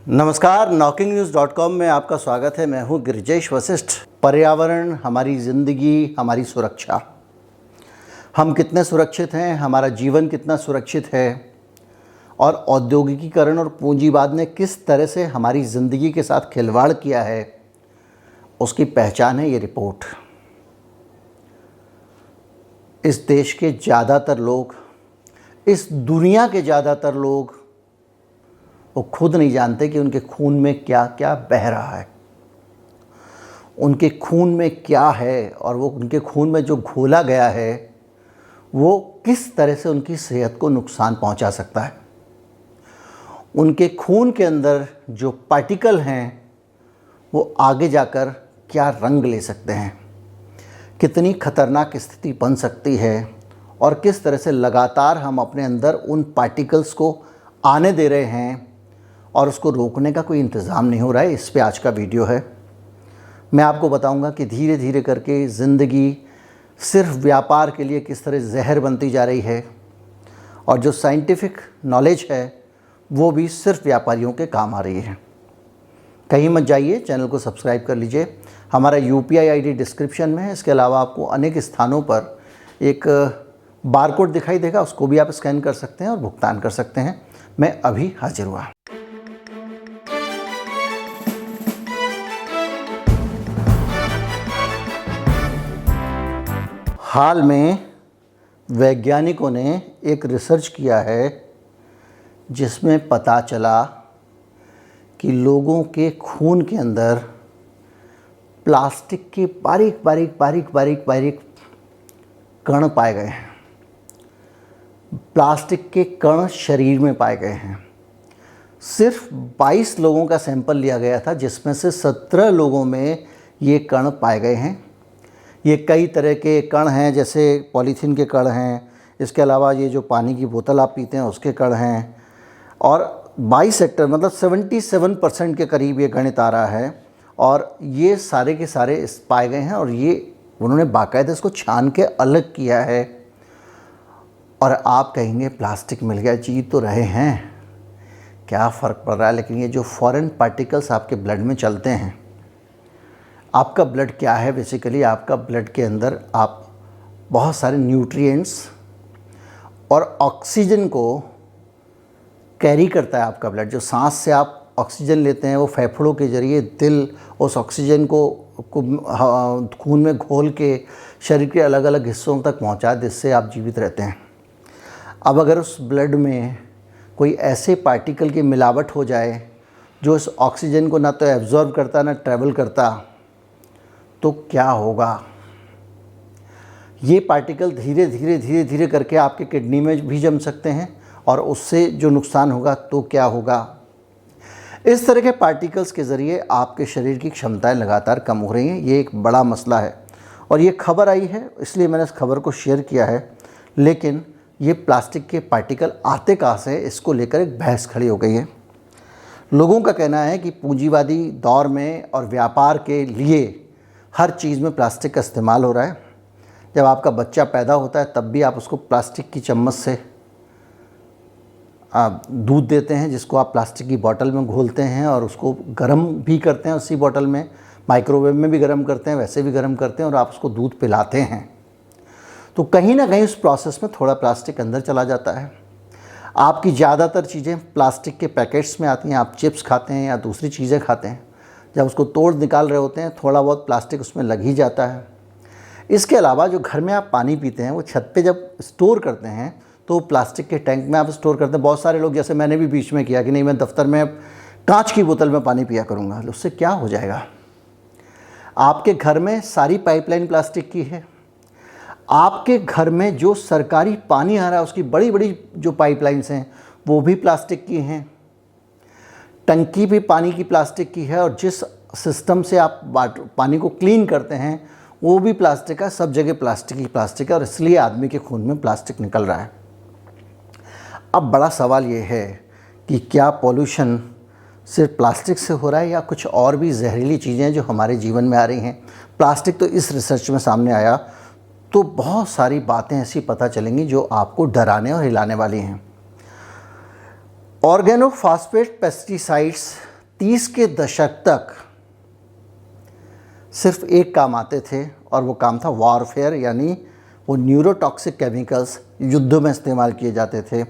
नमस्कार, knocking-news.com में आपका स्वागत है। मैं हूं गिरिजेश वशिष्ठ। पर्यावरण, हमारी ज़िंदगी, हमारी सुरक्षा, हम कितने सुरक्षित हैं, हमारा जीवन कितना सुरक्षित है और औद्योगिकीकरण और पूंजीवाद ने किस तरह से हमारी ज़िंदगी के साथ खिलवाड़ किया है, उसकी पहचान है ये रिपोर्ट। इस देश के ज़्यादातर लोग, इस दुनिया के ज़्यादातर लोग वो खुद नहीं जानते कि उनके खून में क्या क्या बह रहा है, उनके खून में क्या है और वो उनके खून में जो घोला गया है वो किस तरह से उनकी सेहत को नुकसान पहुंचा सकता है। उनके खून के अंदर जो पार्टिकल हैं वो आगे जाकर क्या रंग ले सकते हैं, कितनी खतरनाक स्थिति बन सकती है और किस तरह से लगातार हम अपने अंदर उन पार्टिकल्स को आने दे रहे हैं और उसको रोकने का कोई इंतज़ाम नहीं हो रहा है। इस पे आज का वीडियो है। मैं आपको बताऊंगा कि धीरे धीरे करके ज़िंदगी सिर्फ व्यापार के लिए किस तरह जहर बनती जा रही है और जो साइंटिफिक नॉलेज है वो भी सिर्फ व्यापारियों के काम आ रही है। कहीं मत जाइए, चैनल को सब्सक्राइब कर लीजिए। हमारा UPI ID डिस्क्रिप्शन में है। इसके अलावा आपको अनेक स्थानों पर एक बारकोड दिखाई देगा, उसको भी आप स्कैन कर सकते हैं और भुगतान कर सकते हैं। मैं अभी हाजिर हुआ। हाल में वैज्ञानिकों ने एक रिसर्च किया है जिसमें पता चला कि लोगों के खून के अंदर प्लास्टिक के बारीक बारीक कण पाए गए हैं। प्लास्टिक के कण शरीर में पाए गए हैं। सिर्फ 22 लोगों का सैंपल लिया गया था जिसमें से 17 लोगों में ये कण पाए गए हैं। ये कई तरह के कण हैं, जैसे पॉलीथीन के कण हैं, इसके अलावा ये जो पानी की बोतल आप पीते हैं उसके कण हैं और 22 सेक्टर मतलब 77% के करीब ये गणित आ रहा है और ये सारे के सारे पाए गए हैं और ये उन्होंने बाकायदा इसको छान के अलग किया है। और आप कहेंगे प्लास्टिक मिल गया, जी तो रहे हैं, क्या फ़र्क पड़ रहा है। लेकिन ये जो फॉरेन पार्टिकल्स आपके ब्लड में चलते हैं, आपका ब्लड क्या है बेसिकली, आपका ब्लड के अंदर आप बहुत सारे न्यूट्रिएंट्स और ऑक्सीजन को कैरी करता है। आपका ब्लड, जो सांस से आप ऑक्सीजन लेते हैं वो फेफड़ों के ज़रिए दिल उस ऑक्सीजन को खून में घोल के शरीर के अलग अलग हिस्सों तक पहुंचाए, जिससे आप जीवित रहते हैं। अब अगर उस ब्लड में कोई ऐसे पार्टिकल की मिलावट हो जाए जो इस ऑक्सीजन को ना तो एब्जॉर्ब करता ना ट्रैवल करता, तो क्या होगा। ये पार्टिकल धीरे धीरे करके आपके किडनी में भी जम सकते हैं और उससे जो नुकसान होगा तो क्या होगा। इस तरह के पार्टिकल्स के ज़रिए आपके शरीर की क्षमताएं लगातार कम हो रही हैं। ये एक बड़ा मसला है और ये खबर आई है इसलिए मैंने इस खबर को शेयर किया है। लेकिन ये प्लास्टिक के पार्टिकल आते कहाँ से, इसको लेकर एक बहस खड़ी हो गई है। लोगों का कहना है कि पूंजीवादी दौर में और व्यापार के लिए हर चीज़ में प्लास्टिक का इस्तेमाल हो रहा है। जब आपका बच्चा पैदा होता है तब भी आप उसको प्लास्टिक की चम्मच से दूध देते हैं, जिसको आप प्लास्टिक की बोतल में घोलते हैं और उसको गर्म भी करते हैं उसी बोतल में, माइक्रोवेव में भी गर्म करते हैं, वैसे भी गर्म करते हैं और आप उसको दूध पिलाते हैं। तो कहीं ना कहीं उस प्रोसेस में थोड़ा प्लास्टिक अंदर चला जाता है। आपकी ज़्यादातर चीज़ें प्लास्टिक के पैकेट्स में आती हैं। आप चिप्स खाते हैं या दूसरी चीज़ें खाते हैं, जब उसको तोड़ निकाल रहे होते हैं थोड़ा बहुत प्लास्टिक उसमें लग ही जाता है। इसके अलावा जो घर में आप पानी पीते हैं वो छत पे जब स्टोर करते हैं तो प्लास्टिक के टैंक में आप स्टोर करते हैं। बहुत सारे लोग, जैसे मैंने भी बीच में किया कि नहीं, मैं दफ्तर में कांच की बोतल में पानी पिया करूँगा। उससे क्या हो जाएगा। आपके घर में सारी पाइपलाइन प्लास्टिक की है। आपके घर में जो सरकारी पानी आ रहा है उसकी बड़ी बड़ी जो पाइपलाइंस हैं वो भी प्लास्टिक की हैं। टंकी भी पानी की प्लास्टिक की है और जिस सिस्टम से आप पानी को क्लीन करते हैं वो भी प्लास्टिक का, सब जगह प्लास्टिक है और इसलिए आदमी के खून में प्लास्टिक निकल रहा है। अब बड़ा सवाल ये है कि क्या पॉल्यूशन सिर्फ प्लास्टिक से हो रहा है या कुछ और भी जहरीली चीज़ें जो हमारे जीवन में आ रही हैं। प्लास्टिक तो इस रिसर्च में सामने आया तो बहुत सारी बातें ऐसी पता चलेंगी जो आपको डराने और हिलाने वाली हैं। ऑर्गेनोफॉस्फेट पेस्टिसाइड्स 30 के दशक तक सिर्फ एक काम आते थे और वो काम था वॉरफेयर, यानी वो न्यूरोटॉक्सिक केमिकल्स युद्ध में इस्तेमाल किए जाते थे।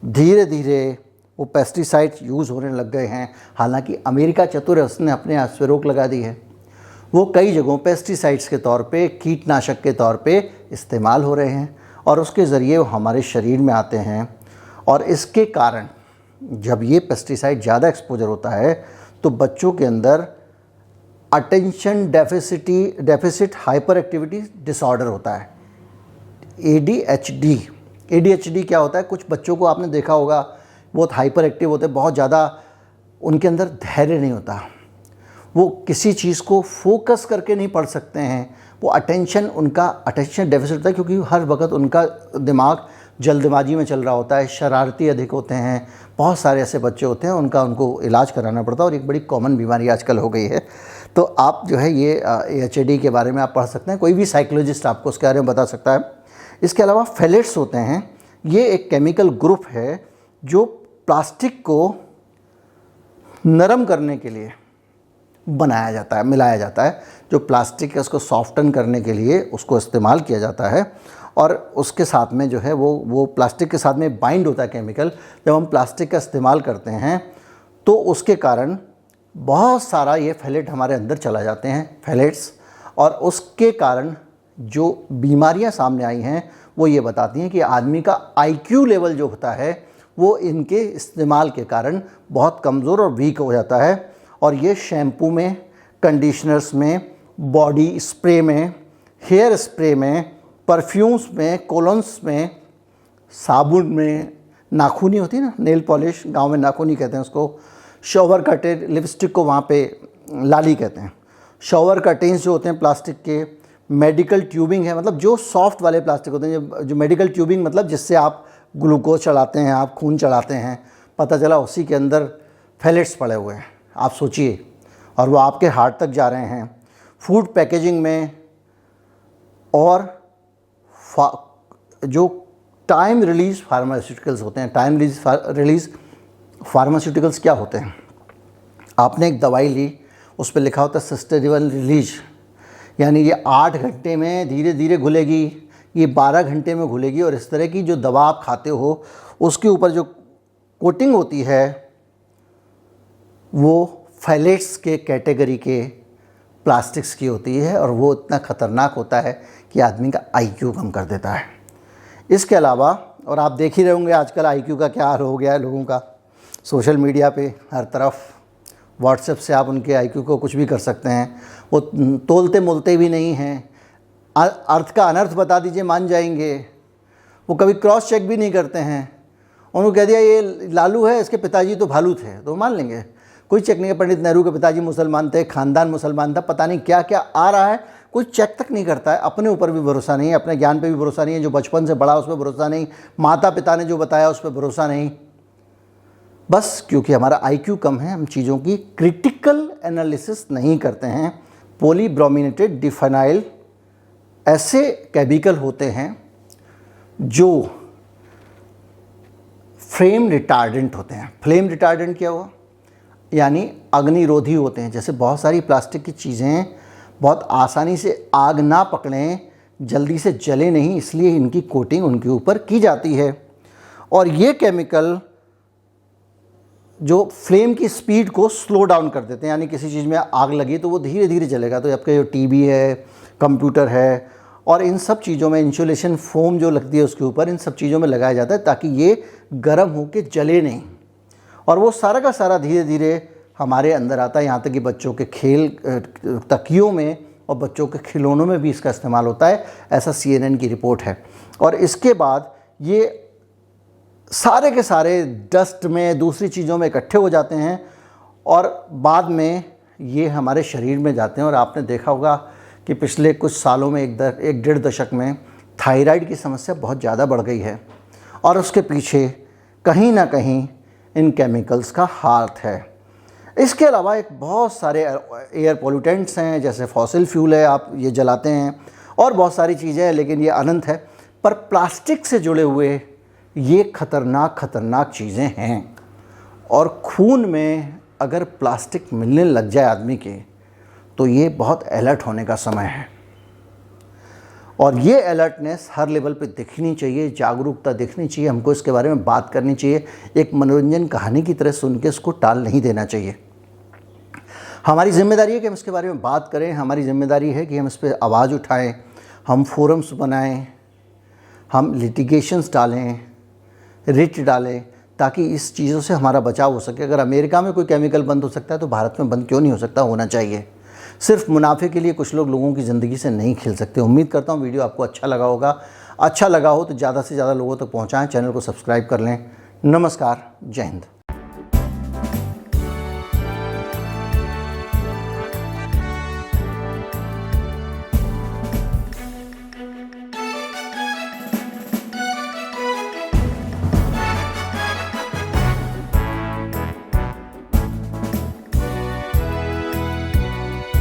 धीरे धीरे वो पेस्टिसाइड्स यूज़ होने लग गए हैं। हालांकि अमेरिका चतुर है, उसने अपने हाथ पे रोक लगा दी है। वो कई जगहों पेस्टिसाइड्स के तौर पे, कीटनाशक के तौर पे इस्तेमाल हो रहे हैं और उसके ज़रिए वो हमारे शरीर में आते हैं। और इसके कारण जब ये पेस्टिसाइड ज़्यादा एक्सपोजर होता है तो बच्चों के अंदर attention deficit hyper activity disorder होता है, ADHD। ADHD क्या होता है? कुछ बच्चों को आपने देखा होगा बहुत हाइपर एक्टिव होते हैं, बहुत ज़्यादा उनके अंदर धैर्य नहीं होता, वो किसी चीज़ को फोकस करके नहीं पढ़ सकते हैं। वो उनका अटेंशन डेफिसिट होता है क्योंकि हर वक्त उनका दिमाग जल्दबाजी में चल रहा होता है, शरारती अधिक होते हैं। बहुत सारे ऐसे बच्चे होते हैं उनको इलाज कराना पड़ता है और एक बड़ी कॉमन बीमारी आजकल हो गई है। तो आप जो है ये ADHD के बारे में आप पढ़ सकते हैं, कोई भी साइकोलॉजिस्ट आपको उसके बारे में बता सकता है। इसके अलावा फेलेट्स होते हैं, ये एक केमिकल ग्रुप है जो प्लास्टिक को नरम करने के लिए बनाया जाता है, मिलाया जाता है। जो प्लास्टिक है उसको सॉफ्टन करने के लिए उसको इस्तेमाल किया जाता है और उसके साथ में जो है वो प्लास्टिक के साथ में बाइंड होता है केमिकल। जब हम प्लास्टिक का इस्तेमाल करते हैं तो उसके कारण बहुत सारा ये फेलेट हमारे अंदर चला जाते हैं, फेलेट्स, और उसके कारण जो बीमारियां सामने आई हैं वो ये बताती हैं कि आदमी का IQ लेवल जो होता है वो इनके इस्तेमाल के कारण बहुत कमज़ोर और वीक हो जाता है। और ये शैम्पू में, कंडीशनर्स में, बॉडी स्प्रे में, हेयर स्प्रे में, परफ्यूम्स में, कोलोन्स में, साबुन में, नाखूनी होती है ना, नेल पॉलिश, गांव में नाखूनी कहते हैं उसको, शॉवर कर्टेन, लिपस्टिक को वहाँ पे लाली कहते हैं, शॉवर कर्टेन्स जो होते हैं प्लास्टिक के, मेडिकल ट्यूबिंग है, मतलब जो सॉफ्ट वाले प्लास्टिक होते हैं, जो मेडिकल ट्यूबिंग मतलब जिससे आप ग्लूकोज चढ़ाते हैं, आप खून चढ़ाते हैं, पता चला उसी के अंदर फेलेट्स पड़े हुए हैं, आप सोचिए, और वो आपके हार्ट तक जा रहे हैं। फूड पैकेजिंग में और जो टाइम रिलीज़ फार्मास्यूटिकल्स होते हैं, टाइम रिलीज़ फार्मास्यूटिकल्स क्या होते हैं? आपने एक दवाई ली, उस पर लिखा होता है सस्टेनेबल रिलीज, यानी ये 8 घंटे में धीरे धीरे घुलेगी, ये 12 घंटे में घुलेगी, और इस तरह की जो दवा आप खाते हो उसके ऊपर जो कोटिंग होती है वो फेलेट्स के कैटेगरी के प्लास्टिक्स की होती है और वो इतना ख़तरनाक होता है कि आदमी का IQ कम कर देता है। इसके अलावा, और आप देख ही रहे होंगे आजकल IQ का क्या हाल हो गया है लोगों का, सोशल मीडिया पे हर तरफ, व्हाट्सएप से आप उनके IQ को कुछ भी कर सकते हैं, वो तोलते मोलते भी नहीं हैं, अर्थ का अनर्थ बता दीजिए मान जाएंगे, वो कभी क्रॉस चेक भी नहीं करते हैं। उन्होंने कह दिया ये लालू है, इसके पिताजी तो भालू थे, तो मान लेंगे, कोई चेक नहीं है। पंडित नेहरू के पिताजी मुसलमान थे, ख़ानदान मुसलमान था, पता नहीं क्या क्या आ रहा है, कोई चेक तक नहीं करता है। अपने ऊपर भी भरोसा नहीं है, अपने ज्ञान पे भी भरोसा नहीं है, जो बचपन से बड़ा उस पर भरोसा नहीं, माता पिता ने जो बताया उस पर भरोसा नहीं, बस क्योंकि हमारा IQ कम है, हम चीज़ों की क्रिटिकल एनालिसिस नहीं करते हैं। पॉलीब्रोमिनेटेड डिफेनाइल ऐसे केमिकल होते हैं जो फ्लेम रिटार्डेंट होते हैं। फ्लेम रिटार्डेंट क्या हुआ? यानी अग्निरोधी होते हैं। जैसे बहुत सारी प्लास्टिक की चीज़ें बहुत आसानी से आग ना पकड़ें, जल्दी से जले नहीं, इसलिए इनकी कोटिंग उनके ऊपर की जाती है। और ये केमिकल जो फ्लेम की स्पीड को स्लो डाउन कर देते हैं, यानी किसी चीज़ में आग लगी तो वो धीरे धीरे जलेगा। तो आपका जो टीवी है, कंप्यूटर है, और इन सब चीज़ों में इंसुलेशन फोम जो लगती है उसके ऊपर, इन सब चीज़ों में लगाया जाता है ताकि ये गर्म होकर जले नहीं, और वो सारा का सारा धीरे धीरे हमारे अंदर आता है। यहाँ तक कि बच्चों के खेल तकियों में और बच्चों के खिलौनों में भी इसका इस्तेमाल होता है, ऐसा CNN की रिपोर्ट है। और इसके बाद ये सारे के सारे डस्ट में, दूसरी चीज़ों में इकट्ठे हो जाते हैं और बाद में ये हमारे शरीर में जाते हैं। और आपने देखा होगा कि पिछले कुछ सालों में, एक डेढ़ दशक में थायराइड की समस्या बहुत ज़्यादा बढ़ गई है, और उसके पीछे कहीं ना कहीं इन केमिकल्स का हाथ है। इसके अलावा एक बहुत सारे एयर पोल्यूटेंट्स हैं, जैसे फॉसिल फ्यूल है, आप ये जलाते हैं, और बहुत सारी चीज़ें हैं, लेकिन ये अनंत है। पर प्लास्टिक से जुड़े हुए ये खतरनाक चीज़ें हैं। और खून में अगर प्लास्टिक मिलने लग जाए आदमी के, तो ये बहुत अलर्ट होने का समय है। और ये अलर्टनेस हर लेवल पे दिखनी चाहिए, जागरूकता दिखनी चाहिए, हमको इसके बारे में बात करनी चाहिए। एक मनोरंजन कहानी की तरह सुन के इसको टाल नहीं देना चाहिए। हमारी जिम्मेदारी है कि हम इसके बारे में बात करें, हमारी जिम्मेदारी है कि हम इस पर आवाज़ उठाएं, हम फोरम्स बनाएं, हम लिटिगेशंस डालें, रिट डालें, ताकि इस चीज़ों से हमारा बचाव हो सके। अगर अमेरिका में कोई केमिकल बंद हो सकता है तो भारत में बंद क्यों नहीं हो सकता? होना चाहिए। सिर्फ मुनाफे के लिए कुछ लोगों की ज़िंदगी से नहीं खेल सकते। उम्मीद करता हूँ वीडियो आपको अच्छा लगा होगा। अच्छा लगा हो तो ज़्यादा से ज़्यादा लोगों तक पहुँचाएँ, चैनल को सब्सक्राइब कर लें। नमस्कार, जय हिंद।